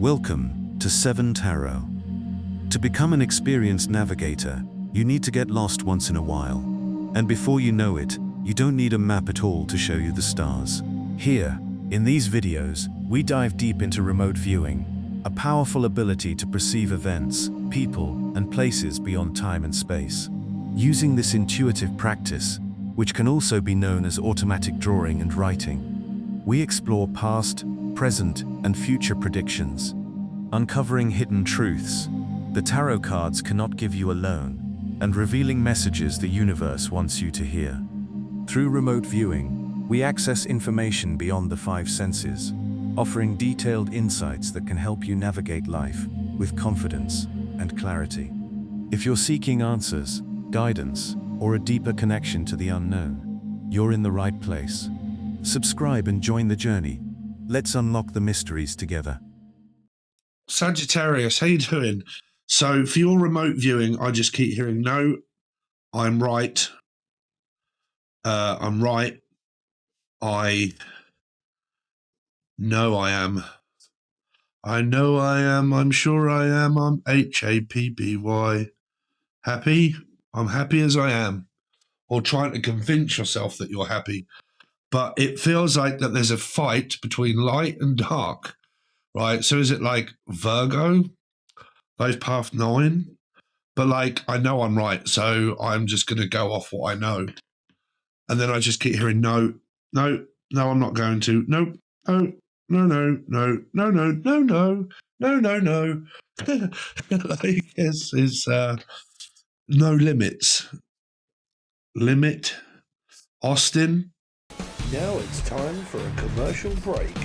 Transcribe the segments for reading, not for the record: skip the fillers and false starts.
Welcome to 7 Tarot. To become an experienced navigator, you need to get lost once in a while. And before you know it, you don't need a map at all to show you the stars. Here, in these videos, we dive deep into remote viewing, a powerful ability to perceive events, people, and places beyond time and space. Using this intuitive practice, which can also be known as automatic drawing and writing, we explore past, present, and future predictions, uncovering hidden truths the tarot cards cannot give you alone, and revealing messages the universe wants you to hear. Through remote viewing, we access information beyond the 5 senses, offering detailed insights that can help you navigate life with confidence and clarity. If you're seeking answers, guidance, or a deeper connection to the unknown, you're in the right place. Subscribe and join the journey. Let's unlock the mysteries together. Sagittarius, how you doing? So for your remote viewing, I just keep hearing, no, I'm right. I'm right. I know I am. I know I am. I'm sure I am. I'm HAPPY. Happy? I'm happy as I am. Or trying to convince yourself that you're happy. But it feels like that there's a fight between light and dark, right? So is it like Virgo, those path 9? But like, I know I'm right, so I'm just going to go off what I know. And then I just keep hearing, no, no, no, I'm not going to. Nope, no, no, no, no, no, no, no, no, no, no, no. Like, it's no limits. Limit. Austin. Now it's time for a commercial break.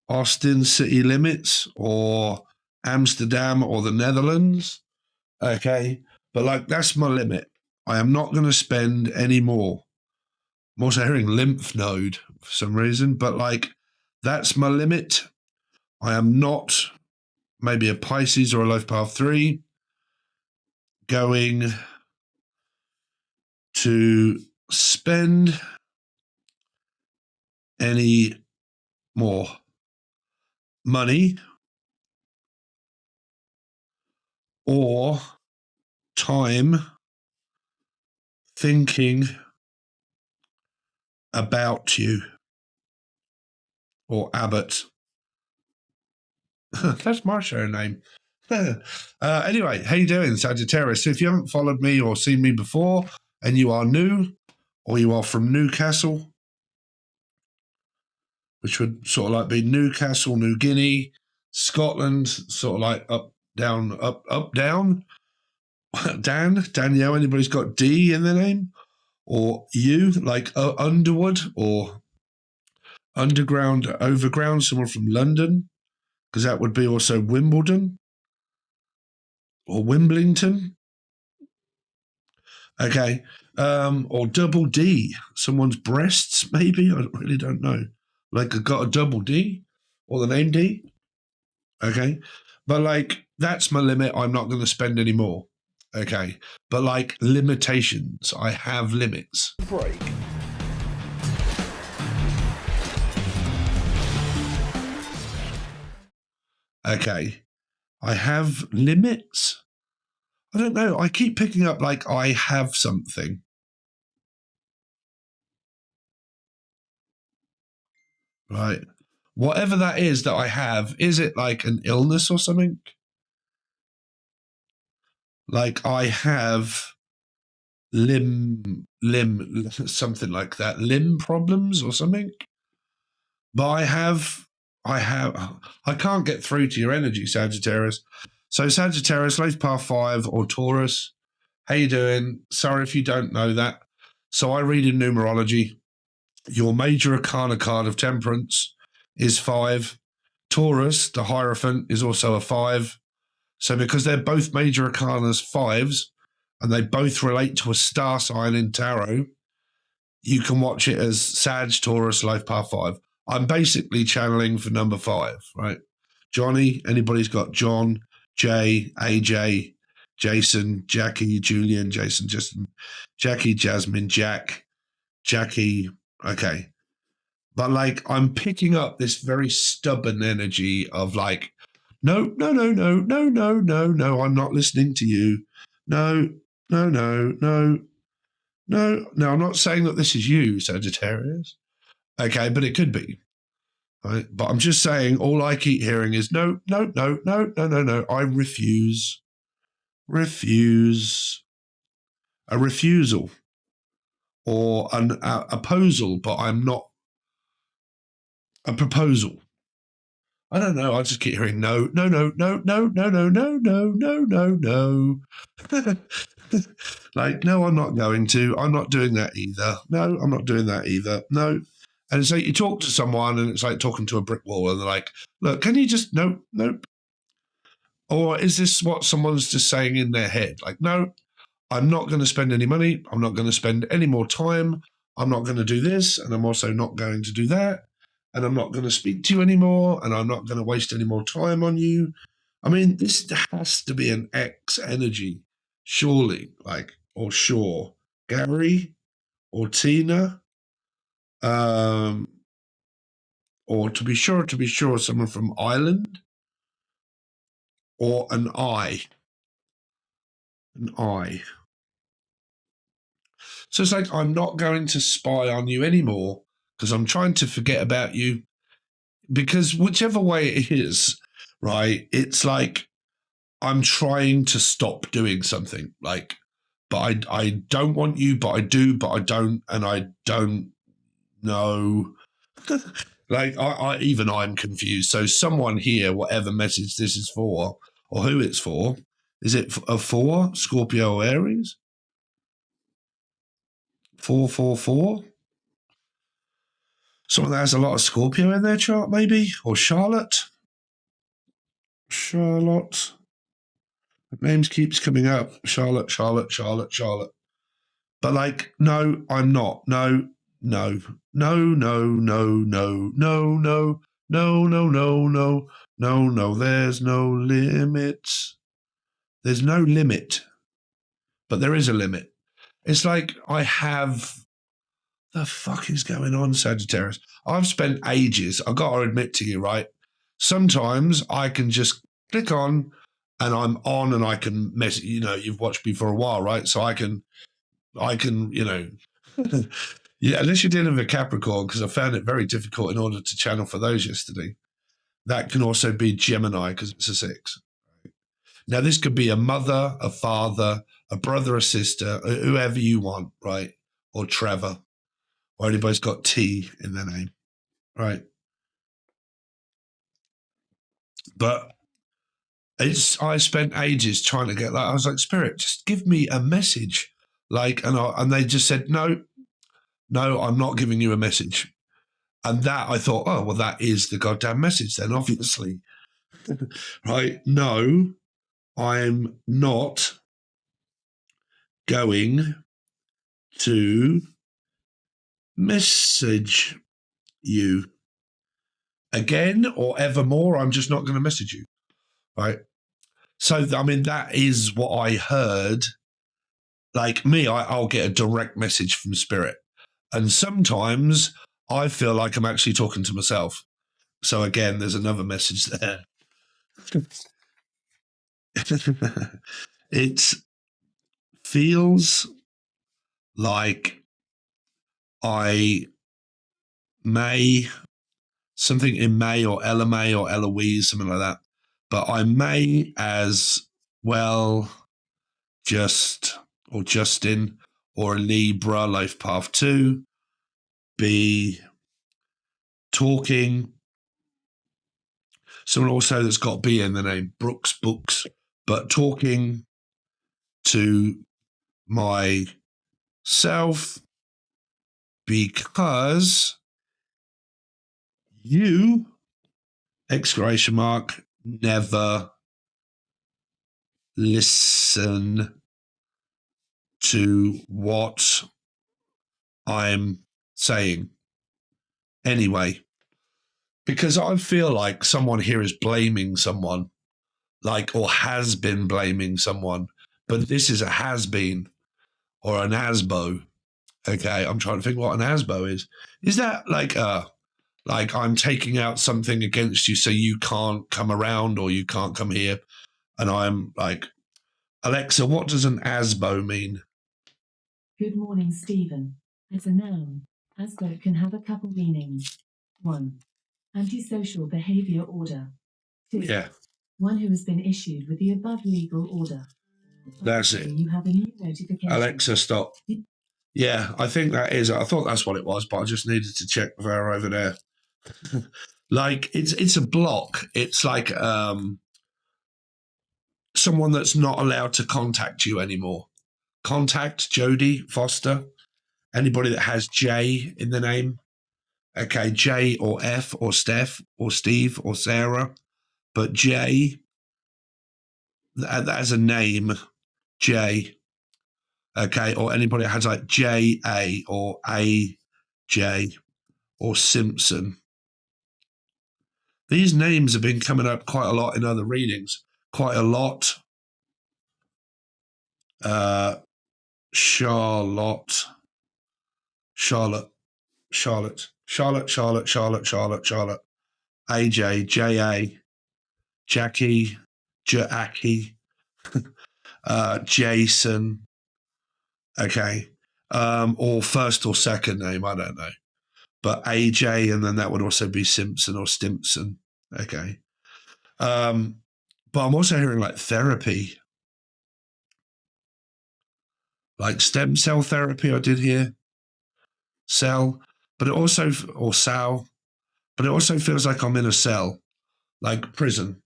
Austin city limits or Amsterdam or the Netherlands. Okay. But like, that's my limit. I am not going to spend any more. I'm also hearing lymph node for some reason, but like, that's my limit. I am not, maybe a Pisces or a life path 3, going to spend any more money or time thinking about you. Or Abbott. That's my surname. Anyway, how you doing, Sagittarius? So if you haven't followed me or seen me before and you are new, or you are from Newcastle, which would sort of like be Newcastle, New Guinea, Scotland, sort of like up, down, up, down. Dan, Danielle, anybody's got D in their name? Or you, like Underwood or Underground, Overground, someone from London, because that would be also Wimbledon or Wimbledon. Okay. Or double D, someone's breasts, maybe. I really don't know. Like, I got a double D or the name D. Okay. But like, that's my limit. I'm not going to spend any more. Okay. But like, limitations. I have limits. Break. Okay. I have limits. I don't know. I keep picking up like I have something. Right. Whatever that is that I have, is it like an illness or something? Like I have limb, something like that. Limb problems or something? But I can't get through to your energy, Sagittarius. So Sagittarius, life path 5 or Taurus. How you doing? Sorry if you don't know that. So I read in numerology. Your major arcana card of Temperance is 5. Taurus, the Hierophant, is also a 5. So because they're both major arcanas 5s, and they both relate to a star sign in tarot, you can watch it as Sag, Taurus, life path 5. I'm basically channeling for number 5, right? Johnny, anybody's got John, Jay, AJ, Jason, Jackie, Julian, Jason, Justin, Jackie, Jasmine, Jack, Jackie, okay. But like, I'm picking up this very stubborn energy of like, no, no, no, no, no, no, no, no, I'm not listening to you. No, no, no, no, no, no, I'm not saying that this is you, Sagittarius. Okay, but it could be. Right? But I'm just saying all I keep hearing is no, no, no, no, no, no, no. I refuse. Refuse. A refusal. Or an opposal, but I'm not a proposal. I don't know. I just keep hearing no, no, no, no, no, no, no, no, no, no, no, no. Like, no, I'm not going to. I'm not doing that either. No, I'm not doing that either. No. And it's like you talk to someone and it's like talking to a brick wall and they're like, look, can you just, no, nope. Or is this what someone's just saying in their head? Like, no, I'm not going to spend any money. I'm not going to spend any more time. I'm not going to do this. And I'm also not going to do that. And I'm not going to speak to you anymore. And I'm not going to waste any more time on you. I mean, this has to be an X energy, surely, like, or sure. Gary or Tina, or to be sure, someone from Ireland, or an I. An I. So it's like, I'm not going to spy on you anymore because I'm trying to forget about you. Because whichever way it is, right, it's like I'm trying to stop doing something. Like, but I don't want you, but I do, but I don't, and I don't know. Like, even I'm confused. So someone here, whatever message this is for, or who it's for, is it for Scorpio or Aries? 444? Someone that has a lot of Scorpio in their chart, maybe? Or Charlotte? Charlotte. The names keeps coming up. Charlotte, Charlotte, Charlotte, Charlotte. But like, no, I'm not. No, no, no, no, no, no, no, no, no, no, no, no, no, no. There's no limit. There's no limit. But there is a limit. It's like I have... The fuck is going on, Sagittarius? I've spent ages, I've got to admit to you, right? Sometimes I can just click on and I'm on and I can mess, you know, you've watched me for a while, right? So I can, you know, yeah, unless you're dealing with a Capricorn, because I found it very difficult in order to channel for those yesterday. That can also be Gemini because it's a 6. Now, this could be a mother, a father, a brother, a sister, whoever you want, right? Or Trevor. Or anybody's got T in their name, right? But I spent ages trying to get that. I was like, Spirit, just give me a message. Like, and they just said, no, I'm not giving you a message. And that I thought, oh, well, that is the goddamn message then, obviously. Right? No, I'm not going to message you again or evermore. I'm just not going to message you, right? So, I mean, that is what I heard. Like me, I'll get a direct message from Spirit. And sometimes I feel like I'm actually talking to myself. So again, there's another message there. It feels like I may, something in May or Ella May or Eloise, something like that. But I may as well just, or Justin, or a Libra, Life Path 2, be talking. Someone also that's got B in the name, Brooks Books, but talking to myself because you, exclamation mark, never listen to what I'm saying. Anyway, because I feel like someone here is blaming someone, like, or has been blaming someone, but this is a has been or an asbo. Okay, I'm trying to think what an ASBO is. Is that like I'm taking out something against you so you can't come around or you can't come here? And I'm like, Alexa, what does an ASBO mean? Good morning, Stephen. As a noun, ASBO can have a couple meanings. 1. Antisocial behavior order. 2. Yeah, One who has been issued with the above legal order. that's it. You have a new notification. Alexa, stop. Yeah, I think that is. I thought that's what it was, but I just needed to check with her over there. Like it's a block. It's like someone that's not allowed to contact you anymore. Contact Jodie Foster. Anybody that has J in the name. Okay, J or F or Steph or Steve or Sarah, but J as a name, J. Okay, or anybody that has like J.A. or A.J. or Simpson. These names have been coming up quite a lot in other readings. Quite a lot. Charlotte, AJ, J.A., Jackie, Jackie, Jason. Okay. Or first or second name, I don't know. But AJ, and then that would also be Simpson or Stimpson. Okay. But I'm also hearing like therapy. Like stem cell therapy, I did hear. Cell. But it also, or cell. But it also feels like I'm in a cell, like prison.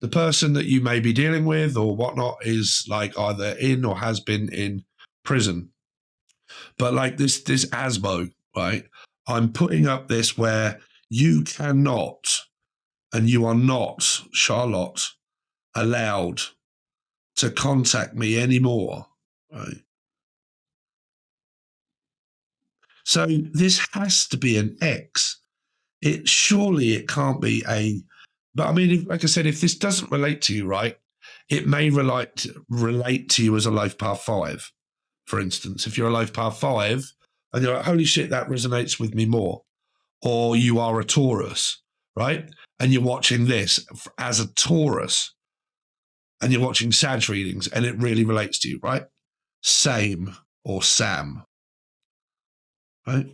The person that you may be dealing with or whatnot is like either in or has been in prison. But like this ASBO, right? I'm putting up this where you cannot and you are not, Charlotte, allowed to contact me anymore, right? So this has to be an X. Surely it can't be a, but I mean, like I said, if this doesn't relate to you, right, it may relate to you as a life path 5, for instance. If you're a life path 5 and you're like, holy shit, that resonates with me more. Or you are a Taurus, right? And you're watching this as a Taurus and you're watching Sag readings and it really relates to you, right? Same or Sam, right?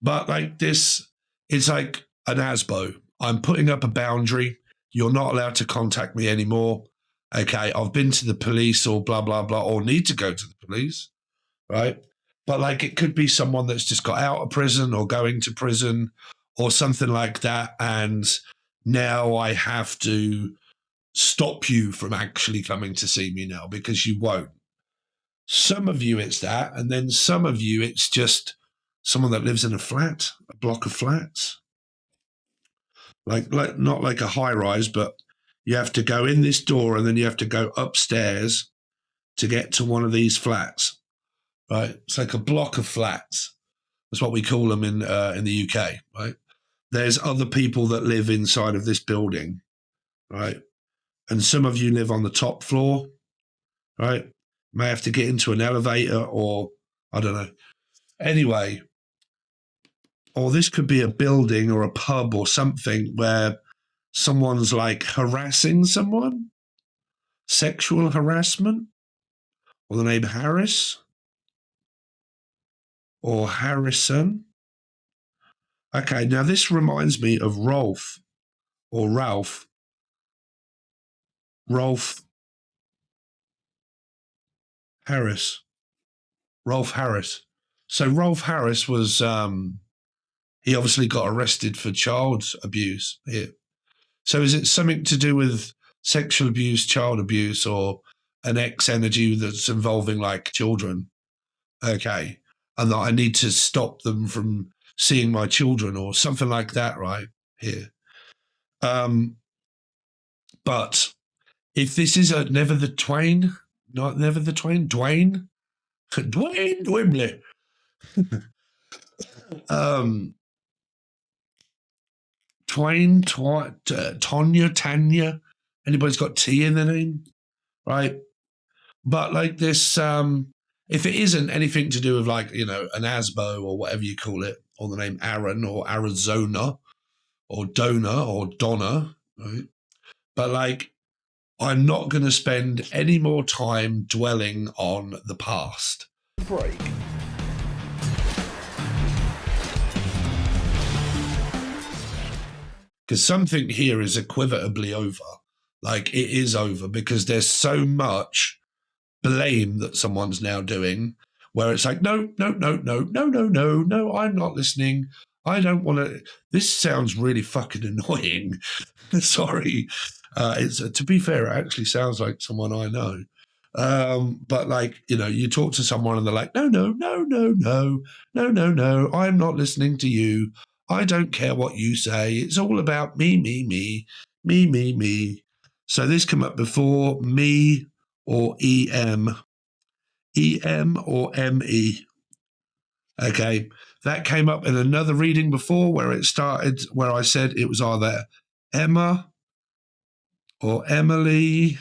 But like this, it's like an ASBO. I'm putting up a boundary. You're not allowed to contact me anymore. Okay, I've been to the police or blah, blah, blah, or need to go to the police, right? But like it could be someone that's just got out of prison or going to prison or something like that. And now I have to stop you from actually coming to see me now because you won't. Some of you it's that. And then some of you it's just someone that lives in a flat, a block of flats. Like not like a high rise, but you have to go in this door and then you have to go upstairs to get to one of these flats. Right, it's like a block of flats. That's what we call them in the UK. Right, there's other people that live inside of this building, right, and some of you live on the top floor, right. May have to get into an elevator or I don't know. Anyway, or this could be a building or a pub or something where someone's like harassing someone, sexual harassment, or the name Harris. Or Harrison. Okay, now this reminds me of Rolf or Ralph. Rolf Harris. Rolf Harris. So Rolf Harris was, he obviously got arrested for child abuse here. So is it something to do with sexual abuse, child abuse, or an X energy that's involving like children? Okay. And that I need to stop them from seeing my children or something like that, right here. But if this is a Never the Twain, not Never the Twain, Dwayne Dwimbley. Tonya, Tanya, anybody's got T in their name, right? But like this, if it isn't anything to do with like, you know, an ASBO or whatever you call it, or the name Aaron or Arizona or Dona or Donna, right? But like, I'm not going to spend any more time dwelling on the past. Break. Because something here is equivotably over. Like, it is over because there's so much blame that someone's now doing where it's like, no, I'm not listening. I don't want to. This sounds really fucking annoying. Sorry. To be fair, it actually sounds like someone I know. But like, you know, you talk to someone and they're like, no, I'm not listening to you. I don't care what you say. It's all about me. So this came up before, me or EM. EM or ME. Okay. That came up in another reading before where it started, where I said it was either Emma or Emily.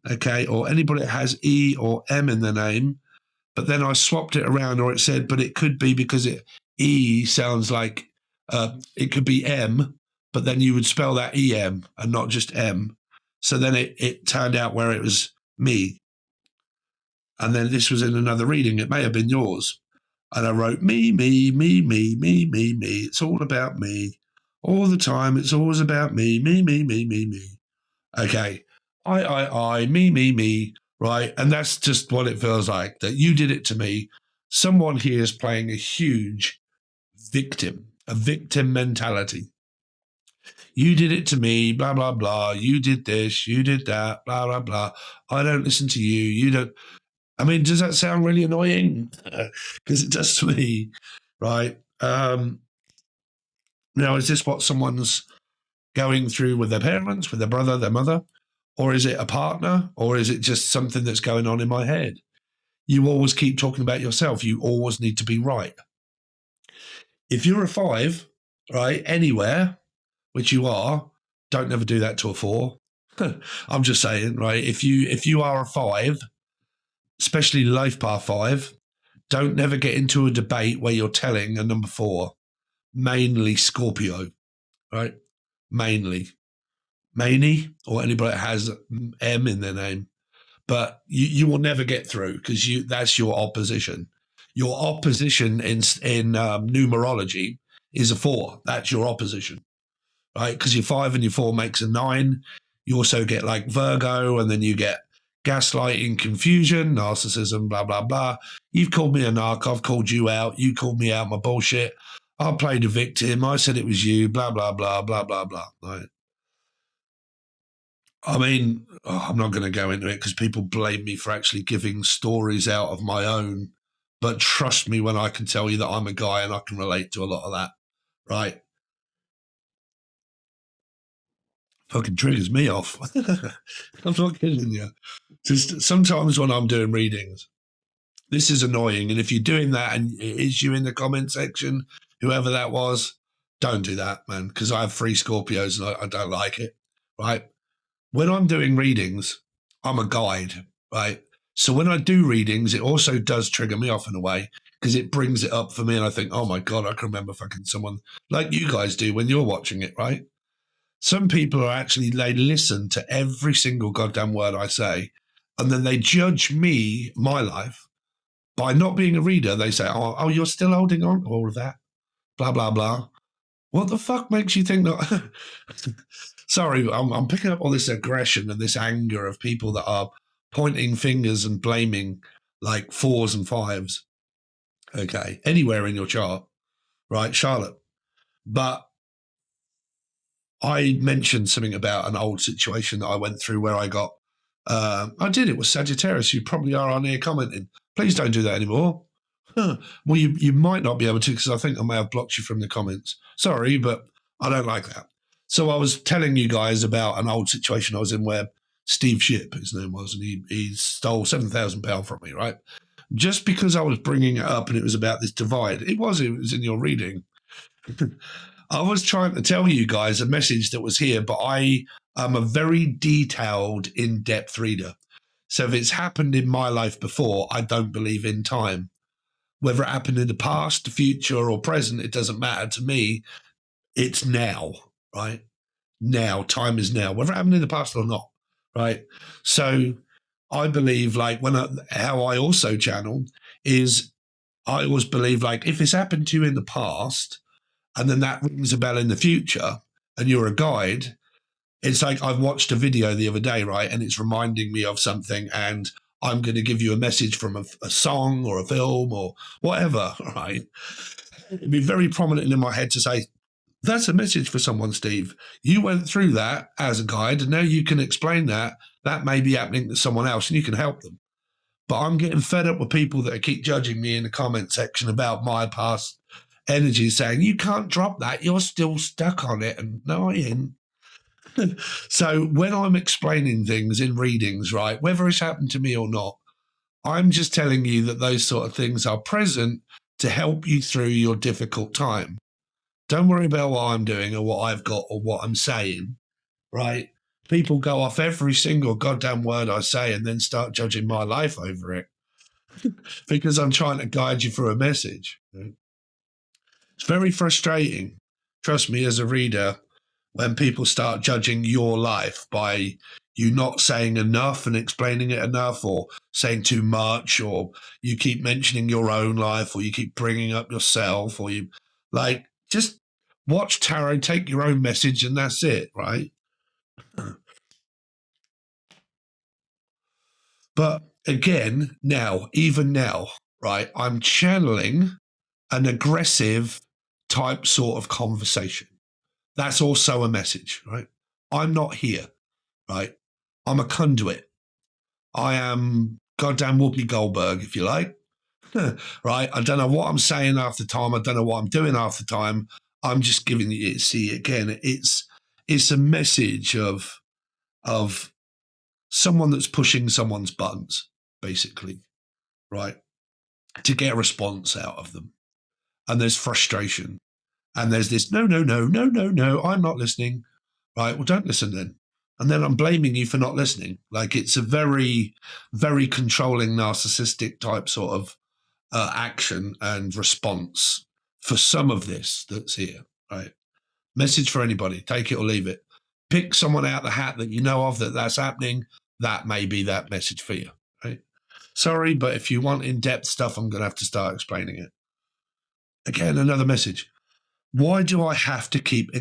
Okay. Or anybody that has E or M in their name. But then I swapped it around, or it said, but it could be because E sounds like it could be M, but then you would spell that EM and not just M. So then it turned out where it was me. And then this was in another reading. It may have been yours. And I wrote me. It's all about me. All the time, it's always about me. Okay. I, me. Right. And that's just what it feels like, that you did it to me. Someone here is playing a huge victim, a victim mentality. You did it to me, blah, blah, blah. You did this, you did that, blah, blah, blah. I don't listen to you. You don't. I mean, does that sound really annoying? Because it does to me, right? Now, is this what someone's going through with their parents, with their brother, their mother? Or is it a partner? Or is it just something that's going on in my head? You always keep talking about yourself. You always need to be right. If you're a 5, right, anywhere, which you are, don't never do that to a 4. I'm just saying, right? If you are a 5, especially life path 5, don't never get into a debate where you're telling a number 4, mainly Scorpio, right? Mainly. Maney, or anybody that has M in their name. But you will never get through because that's your opposition. Your opposition in numerology is a 4. That's your opposition, right? Because your 5 and your 4 makes a 9. You also get like Virgo, and then you get gaslighting, confusion, narcissism, blah, blah, blah. You've called me a narc. I've called you out. You called me out my bullshit. I played a victim. I said it was you, blah, blah, blah, blah, blah, blah. Right? I mean, I'm not going to go into it because people blame me for actually giving stories out of my own. But trust me when I can tell you that I'm a guy and I can relate to a lot of that, right? Fucking triggers me off. I'm not kidding you. Just sometimes when I'm doing readings, this is annoying. And if you're doing that and it is you in the comment section, whoever that was, don't do that, man, because I have 3 Scorpios and I don't like it, right? When I'm doing readings, I'm a guide, right? So when I do readings, it also does trigger me off in a way because it brings it up for me and I think, oh my God, I can remember fucking someone like you guys do when you're watching it, right? Some people are actually, they listen to every single goddamn word I say and then they judge me, my life, by not being a reader. They say, oh, you're still holding on to all of that, blah, blah, blah. What the fuck makes you think that? Sorry, I'm picking up all this aggression and this anger of people that are pointing fingers and blaming like 4s and 5s. Okay, anywhere in your chart, right, Charlotte? But I mentioned something about an old situation that I went through where I got, it was Sagittarius. You probably are on here commenting. Please don't do that anymore. Well, you might not be able to because I think I may have blocked you from the comments. Sorry, but I don't like that. So I was telling you guys about an old situation I was in where Steve Shipp, his name was, and he stole £7,000 from me, right? Just because I was bringing it up and it was about this divide. It was in your reading. I was trying to tell you guys a message that was here, but I am a very detailed, in-depth reader. So if it's happened in my life before, I don't believe in time. Whether it happened in the past, the future, or present, it doesn't matter to me. It's now, right? Now, time is now, whether it happened in the past or not, right? So I believe, like, how I also channel is, I always believe, like, if it's happened to you in the past and then that rings a bell in the future and you're a guide, it's like I've watched a video the other day, right? And it's reminding me of something, and I'm going to give you a message from a song or a film or whatever, right? It'd be very prominent in my head to say, that's a message for someone, Steve. You went through that as a guide, and now you can explain that. That may be happening to someone else, and you can help them. But I'm getting fed up with people that keep judging me in the comment section about my past energy, saying, you can't drop that. You're still stuck on it. And no, I ain't. So when I'm explaining things in readings, right, whether it's happened to me or not, I'm just telling you that those sort of things are present to help you through your difficult time. Don't worry about what I'm doing or what I've got or what I'm saying, right? People go off every single goddamn word I say and then start judging my life over it because I'm trying to guide you through a message. It's very frustrating, trust me, as a reader, when people start judging your life by you not saying enough and explaining it enough, or saying too much, or you keep mentioning your own life, or you keep bringing up yourself, or you, like, just watch tarot, take your own message, and that's it, right? But again, even now, right, I'm channeling an aggressive type sort of conversation. That's also a message, right? I'm not here, right? I'm a conduit. I am goddamn Whoopi Goldberg, if you like, right? I don't know what I'm saying half the time. I don't know what I'm doing half the time. I'm just giving you, see, again, it's a message of someone that's pushing someone's buttons, basically, right? To get a response out of them. And there's frustration. And there's this, no, I'm not listening. Right, well, don't listen then. And then I'm blaming you for not listening. Like, it's a very, very controlling, narcissistic type sort of action and response for some of this that's here, right? Message for anybody, take it or leave it. Pick someone out the hat that you know of that's happening. That may be that message for you, right? Sorry, but if you want in-depth stuff, I'm going to have to start explaining it. Again, another message. Why do I have to keep...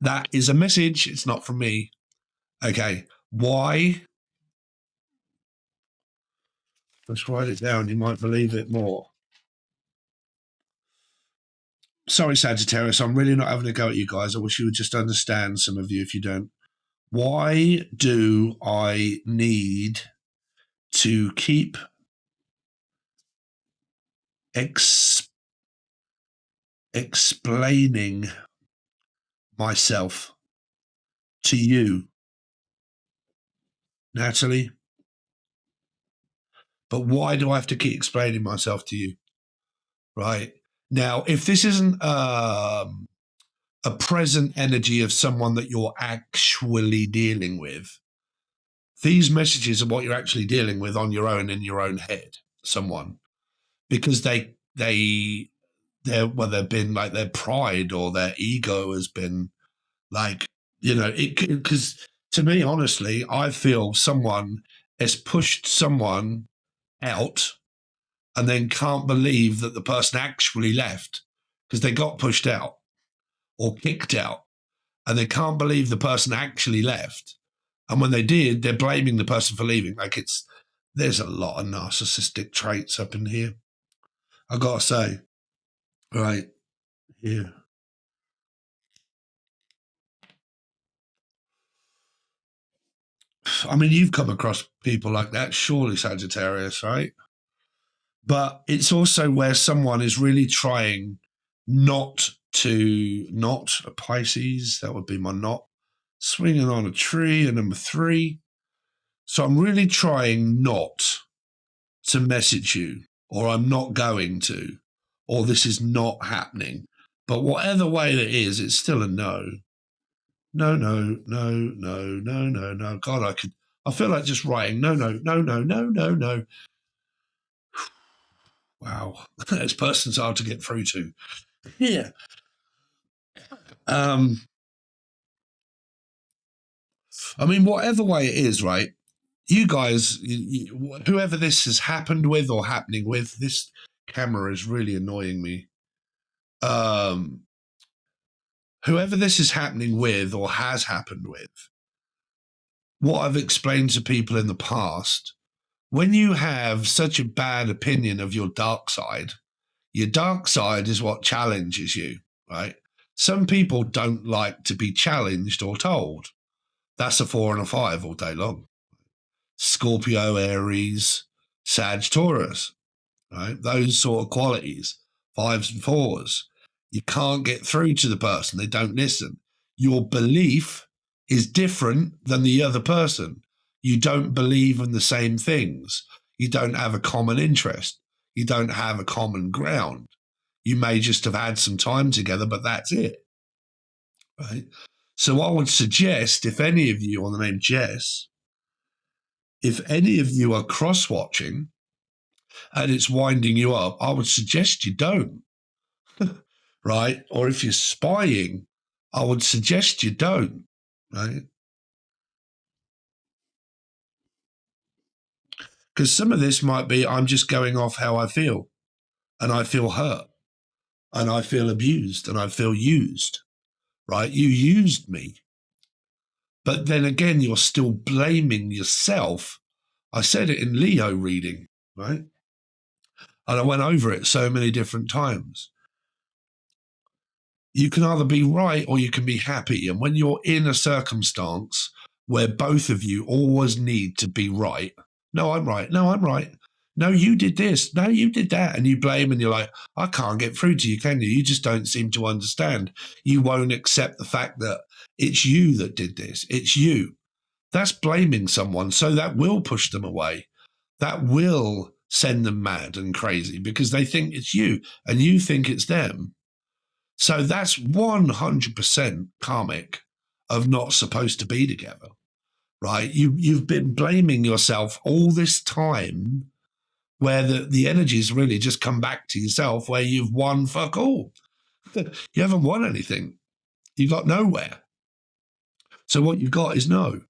That is a message. It's not from me. Okay. Why? Let's write it down. You might believe it more. Sorry, Sagittarius. I'm really not having a go at you guys. I wish you would just understand, some of you, if you don't. Why do I need to keep explaining myself to you, Natalie? But why do I have to keep explaining myself to you? Right? Now, if this isn't a present energy of someone that you're actually dealing with, these messages are what you're actually dealing with on your own, in your own head, someone, because they've been like, their pride or their ego has been like, you know, because to me, honestly, I feel someone has pushed someone out and then can't believe that the person actually left because they got pushed out or kicked out, and they can't believe the person actually left. And when they did, they're blaming the person for leaving. Like, there's a lot of narcissistic traits up in here, I gotta say. Right here. I mean, you've come across people like that, surely, Sagittarius, right? But it's also where someone is really trying not a Pisces, that would be my not, swinging on a tree, and number 3. So I'm really trying not to message you, or I'm not going to, or this is not happening. But whatever way it is, it's still a no. No, no, no, no, no, no, no. God, I feel like just writing, no, no, no, no, no, no, no. Wow. This person's hard to get through to. Yeah. I mean, whatever way it is, right? You guys, whoever this has happened with or happening with, this camera is really annoying me. Whoever this is happening with or has happened with, what I've explained to people in the past, when you have such a bad opinion of your dark side is what challenges you, right? Some people don't like to be challenged or told. That's a 4 and a 5 all day long. Scorpio, Aries, Sag, Taurus, right? Those sort of qualities, 5s and 4s. You can't get through to the person. They don't listen. Your belief is different than the other person. You don't believe in the same things. You don't have a common interest. You don't have a common ground. You may just have had some time together, but that's it, right? So I would suggest, if any of you on the name Jess, if any of you are cross-watching and it's winding you up, I would suggest you don't, right? Or if you're spying, I would suggest you don't, right? Because some of this might be, I'm just going off how I feel, and I feel hurt, and I feel abused, and I feel used, right? You used me. But then again, you're still blaming yourself. I said it in Leo reading, right? And I went over it so many different times. You can either be right or you can be happy. And when you're in a circumstance where both of you always need to be right, no, I'm right. No, I'm right. No, you did this. No, you did that. And you blame and you're like, I can't get through to you, can you? You just don't seem to understand. You won't accept the fact that it's you that did this. It's you. That's blaming someone. So that will push them away. That will send them mad and crazy because they think it's you and you think it's them. So that's 100% karmic of not supposed to be together, right? You've been blaming yourself all this time where the energies really just come back to yourself where you've won fuck all. You haven't won anything. You got nowhere. So what you got is no.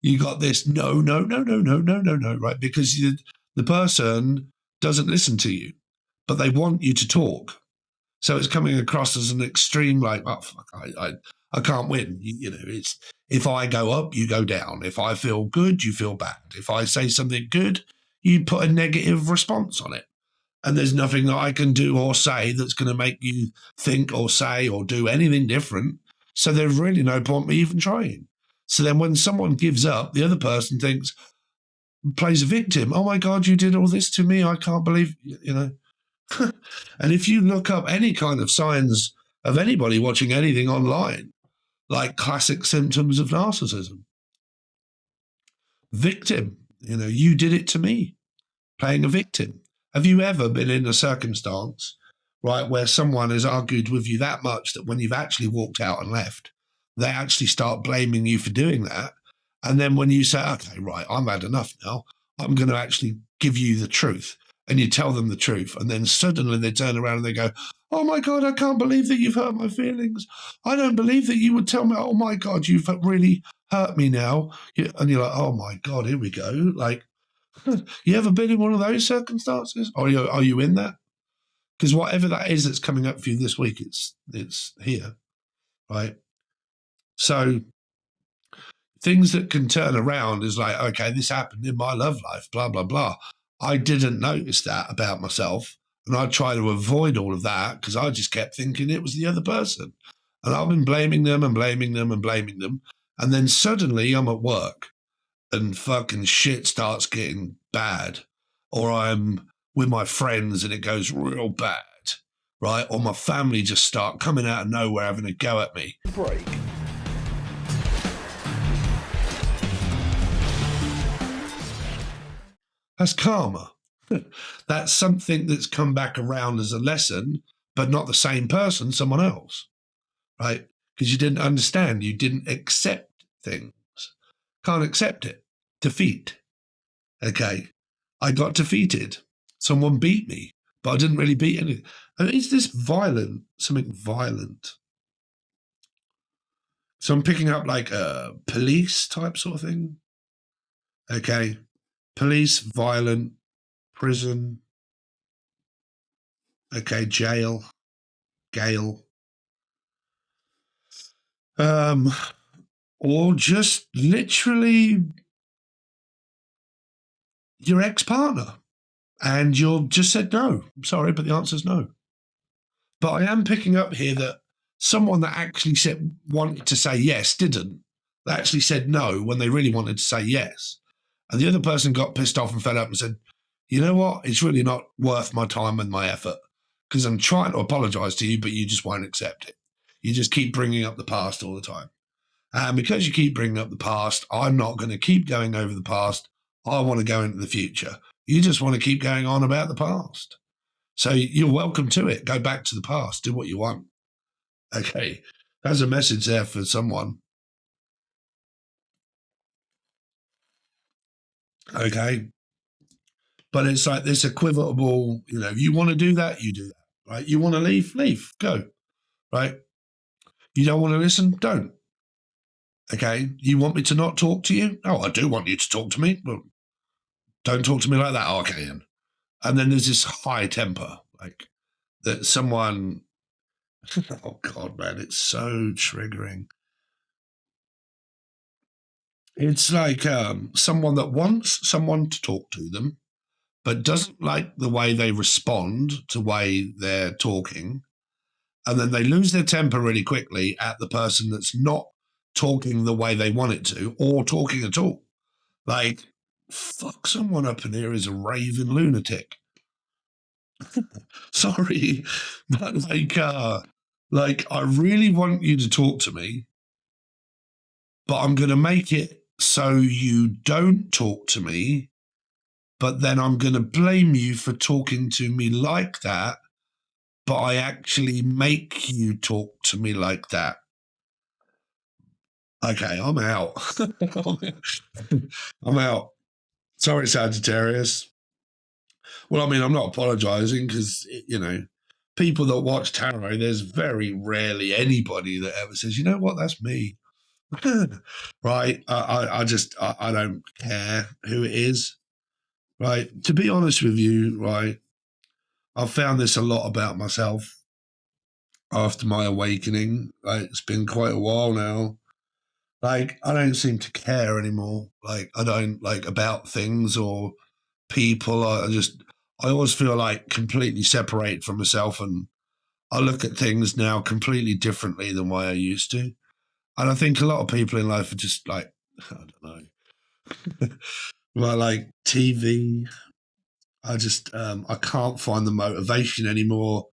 You got this no, right? Because the person doesn't listen to you, but they want you to talk. So it's coming across as an extreme, like, oh, fuck, I can't win. You know, it's if I go up, you go down. If I feel good, you feel bad. If I say something good, you put a negative response on it. And there's nothing that I can do or say that's going to make you think or say or do anything different. So there's really no point me even trying. So then when someone gives up, the other person plays a victim. Oh my God, you did all this to me. I can't believe, you know. And if you look up any kind of signs of anybody watching anything online, like classic symptoms of narcissism, victim, you know, you did it to me, playing a victim. Have you ever been in a circumstance, right, where someone has argued with you that much that when you've actually walked out and left, they actually start blaming you for doing that? And then when you say, okay, right, I've had enough now, I'm going to actually give you the truth. And you tell them the truth. And then suddenly they turn around and they go, oh my God, I can't believe that you've hurt my feelings. I don't believe that you would tell me, oh my God, you've really hurt me now. And you're like, oh my God, here we go. Like, you ever been in one of those circumstances? Or are you in that? Because whatever that is that's coming up for you this week, it's here, right? So things that can turn around is like, okay, this happened in my love life, blah, blah, blah. I didn't notice that about myself. And I try to avoid all of that because I just kept thinking it was the other person. And I've been blaming them and blaming them and blaming them. And then suddenly I'm at work and fucking shit starts getting bad. Or I'm with my friends and it goes real bad, right? Or my family just start coming out of nowhere having a go at me. Break. That's karma. That's something that's come back around as a lesson, but not the same person, someone else, right? because you didn't understand. You didn't accept things. Can't accept it. Defeat. Okay. I got defeated. Someone beat me, but I didn't really beat anything. I mean, is this violent? Something violent. So I'm picking up like a police type sort of thing. Okay. Police, violent, prison. Okay, jail, Gale. Or just literally your ex-partner. And you've just said no. I'm sorry, but the answer's no. But I am picking up here that someone that actually wanted to say yes didn't. They actually said no when they really wanted to say yes. And the other person got pissed off and fed up and said, you know what? It's really not worth my time and my effort because I'm trying to apologize to you, but you just won't accept it. You just keep bringing up the past all the time. And because you keep bringing up the past, I'm not going to keep going over the past. I want to go into the future. You just want to keep going on about the past. So you're welcome to it. Go back to the past. Do what you want. Okay. There's a message there for someone. Okay. But it's like this equivocal, you know, you want to do that, you do that, right? You want to leave, go, right? You don't want to listen, don't. Okay. You want me to not talk to you? Oh, I do want you to talk to me. Well, don't talk to me like that. Oh, okay. And then there's this high temper, like that someone, oh God, man, it's so triggering. It's like someone that wants someone to talk to them, but doesn't like the way they respond to the way they're talking. And then they lose their temper really quickly at the person that's not talking the way they want it to or talking at all. Like, fuck someone up in here is a raving lunatic. Sorry, but like I really want you to talk to me, but I'm going to make it so you don't talk to me, but then I'm going to blame you for talking to me like that, but I actually make you talk to me like that. Okay, I'm out. I'm out. Sorry, Sagittarius. Well, I mean, I'm not apologizing because, you know, people that watch tarot, there's very rarely anybody that ever says, you know what, that's me. Right? I don't care who it is. Right? To be honest with you, right, I've found this a lot about myself after my awakening. Like, it's been quite a while now. Like, I don't seem to care anymore. Like, I don't like about things or people. I always feel like completely separated from myself, and I look at things now completely differently than way I used to. And I think a lot of people in life are just like, I don't know, well, like TV. I can't find the motivation anymore.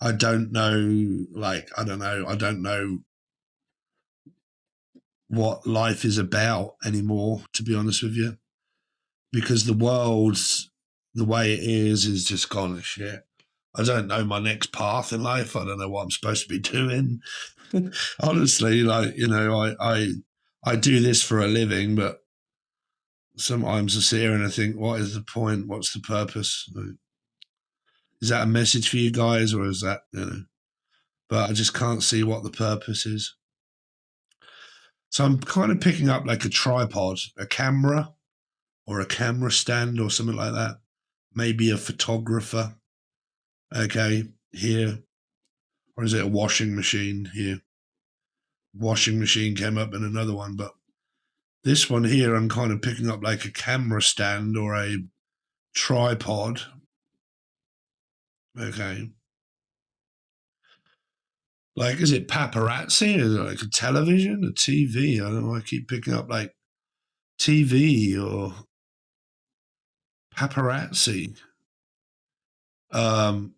I don't know, like, I don't know what life is about anymore, to be honest with you, because the world's the way it is just gone to shit. I don't know my next path in life. I don't know what I'm supposed to be doing. Honestly, like, you know, I do this for a living, but sometimes I sit here and I think, what is the point? What's the purpose? Is that a message for you guys, or is that, you know? But I just can't see what the purpose is. So I'm kind of picking up like a tripod, a camera, or a camera stand or something like that. Maybe a photographer. Okay, here. Or is it a washing machine here? Washing machine came up in another one, but this one here, I'm kind of picking up like a camera stand or a tripod. Okay. Like, is it paparazzi? Is it like a television, a TV? I don't know. I keep picking up like TV or paparazzi. Well,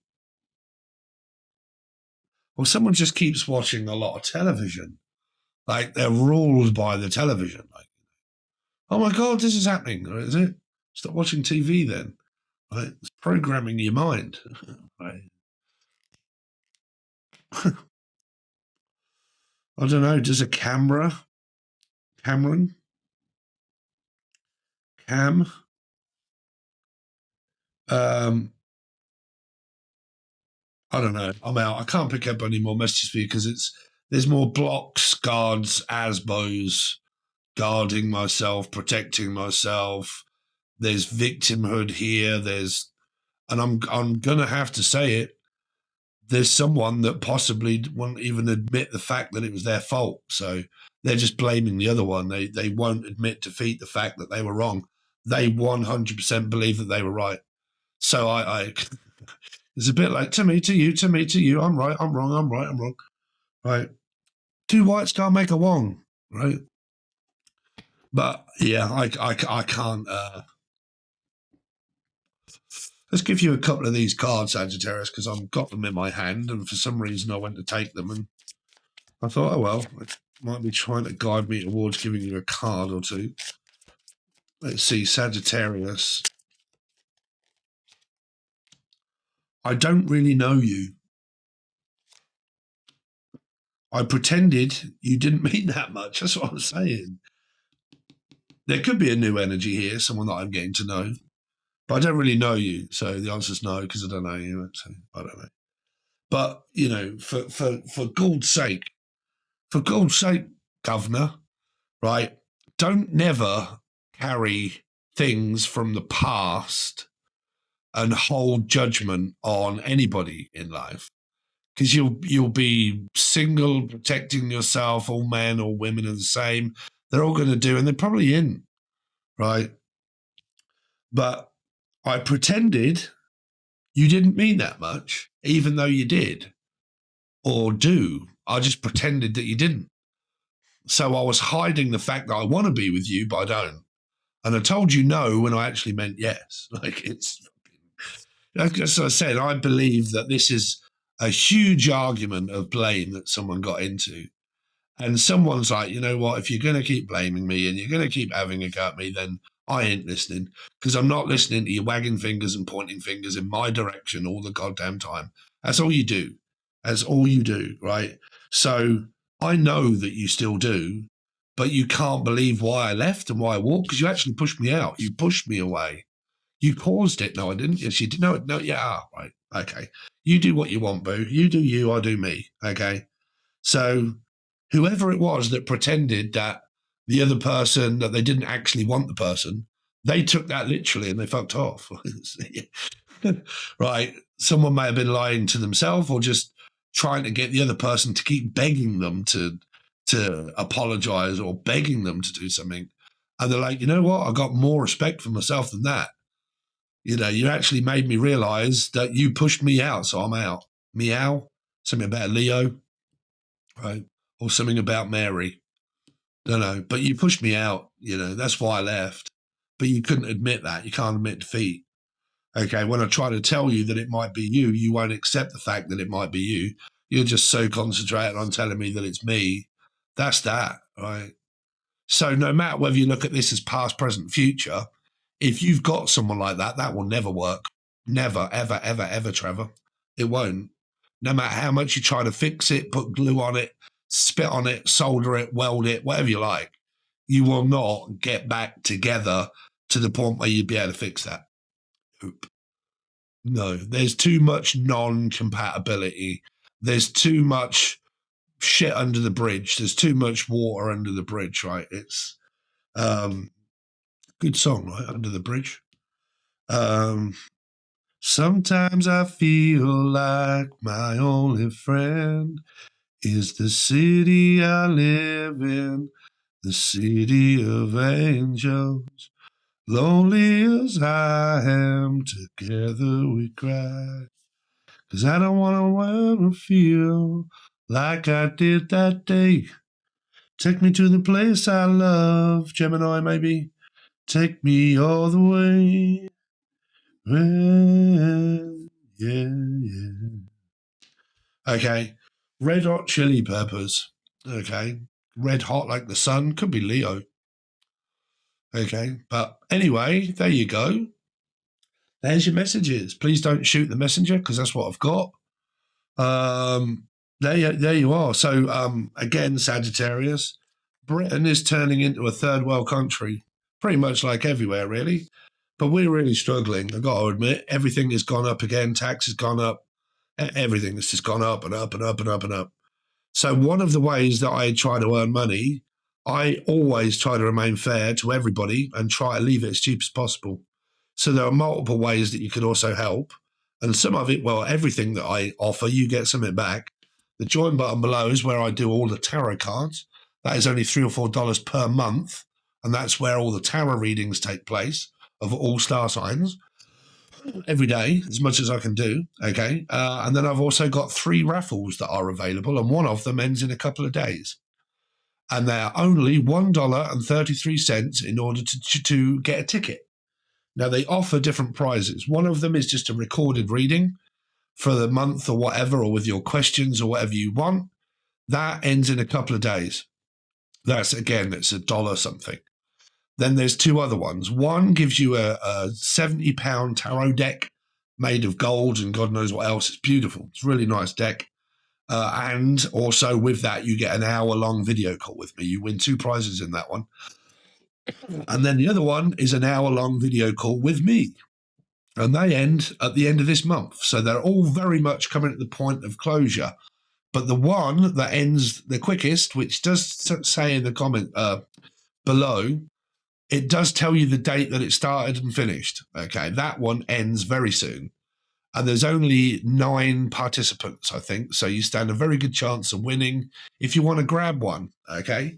someone just keeps watching a lot of television. Like, they're ruled by the television. Like, oh my God, this is happening. Is it? Stop watching TV then. Right? It's programming your mind. Right? I don't know, does a Cameron? Cam? I don't know. I'm out. I can't pick up any more messages for you because there's more blocks, guards, asbos, guarding myself, protecting myself. There's victimhood here. And I'm gonna have to say it. There's someone that possibly won't even admit the fact that it was their fault. So they're just blaming the other one. They won't admit defeat the fact that they were wrong. They 100% believe that they were right. So I it's a bit like to me, to you. I'm right, I'm wrong, I'm right, I'm wrong. Right. Two whites can't make a wrong, right? But yeah, I can't. Let's give you a couple of these cards, Sagittarius, because I've got them in my hand, and for some reason I went to take them, and I thought, oh well, it might be trying to guide me towards giving you a card or two. Let's see, Sagittarius. I don't really know you. I pretended you didn't mean that much. That's what I'm saying. There could be a new energy here, someone that I'm getting to know. But I don't really know you. So the answer is no, because I don't know you. So I don't know. But, you know, for God's sake, governor, right, don't never carry things from the past and hold judgment on anybody in life. Because you'll be single, protecting yourself. All men, all women are the same. They're all going to do, and they're probably in, right? But I pretended you didn't mean that much, even though you did or do. I just pretended that you didn't. So I was hiding the fact that I want to be with you, but I don't. And I told you no when I actually meant yes. Like as I said, I believe that this is a huge argument of blame that someone got into. And someone's like, you know what, if you're going to keep blaming me and you're going to keep having a go at me, then I ain't listening, because I'm not listening to you wagging fingers and pointing fingers in my direction all the goddamn time. That's all you do. That's all you do, right? So I know that you still do, but you can't believe why I left and why I walked, because you actually pushed me out. You pushed me away. You caused it. No, I didn't. Yes, you did. No, yeah, right. Okay. You do what you want, boo. You do you, I do me. Okay. So whoever it was that pretended that the other person, that they didn't actually want the person, they took that literally and they fucked off. Right. Someone may have been lying to themselves or just trying to get the other person to keep begging them to apologize or begging them to do something. And they're like, you know what? I got more respect for myself than that. You know, you actually made me realize that you pushed me out, so I'm out. Meow. Something about Leo, right? Or something about Mary. Don't know. But you pushed me out, you know, that's why I left. But you couldn't admit that. You can't admit defeat. Okay, when I try to tell you that it might be you, you won't accept the fact that it might be you. You're just so concentrated on telling me that it's me. That's that, right? So no matter whether you look at this as past, present, future, if you've got someone like that, that will never work. Never, ever, ever, ever, Trevor. It won't. No matter how much you try to fix it, put glue on it, spit on it, solder it, weld it, whatever you like, you will not get back together to the point where you'd be able to fix that. Nope. No, there's too much non-compatibility. There's too much shit under the bridge. There's too much water under the bridge, right? It's good song, right? Under the bridge. Sometimes I feel like my only friend is the city I live in, the city of angels. Lonely as I am, together we cry. 'Cause I don't want to feel like I did that day. Take me to the place I love, Gemini maybe. Take me all the way. Yeah. Okay. Red Hot Chili Peppers. Okay. Red hot like the sun. Could be Leo. Okay. But anyway, there you go. There's your messages. Please don't shoot the messenger because that's what I've got. There you are. So again, Sagittarius, Britain is turning into a third world country, pretty much like everywhere, really. But we're really struggling. I've got to admit, everything has gone up again. Tax has gone up. Everything has just gone up and up and up and up and up. So one of the ways that I try to earn money, I always try to remain fair to everybody and try to leave it as cheap as possible. So there are multiple ways that you could also help. And some of it, well, everything that I offer, you get something back. The join button below is where I do all the tarot cards. That is only $3 or $4 per month. And that's where all the tarot readings take place of all star signs every day, as much as I can do. Okay. And then I've also got 3 raffles that are available, and one of them ends in a couple of days. And they're only $1.33 in order to get a ticket. Now, they offer different prizes. One of them is just a recorded reading for the month or whatever, or with your questions or whatever you want. That ends in a couple of days. That's, again, it's $1 something. Then there's 2 other ones. One gives you a 70-pound tarot deck made of gold and God knows what else. It's beautiful. It's a really nice deck. And also with that, you get an hour-long video call with me. You win 2 prizes in that one. And then the other one is an hour-long video call with me. And they end at the end of this month. So they're all very much coming at the point of closure. But the one that ends the quickest, which does say in the comment below, it does tell you the date that it started and finished. Okay, that one ends very soon. And there's only 9 participants, I think. So you stand a very good chance of winning if you want to grab one. Okay.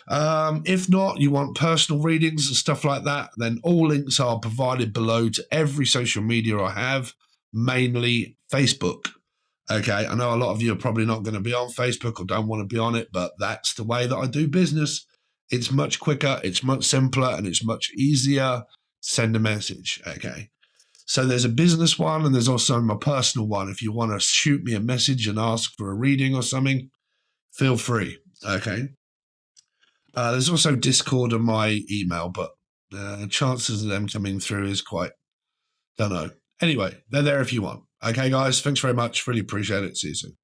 If not, you want personal readings and stuff like that, then all links are provided below to every social media I have, mainly Facebook. Okay. I know a lot of you are probably not going to be on Facebook or don't want to be on it, but that's the way that I do business. It's much quicker, it's much simpler, and it's much easier to send a message. Okay. So there's a business one and there's also my personal one. If you want to shoot me a message and ask for a reading or something, feel free. Okay. There's also Discord and my email, but chances of them coming through is quite, don't know. Anyway, they're there if you want. Okay, guys, thanks very much. Really appreciate it. See you soon.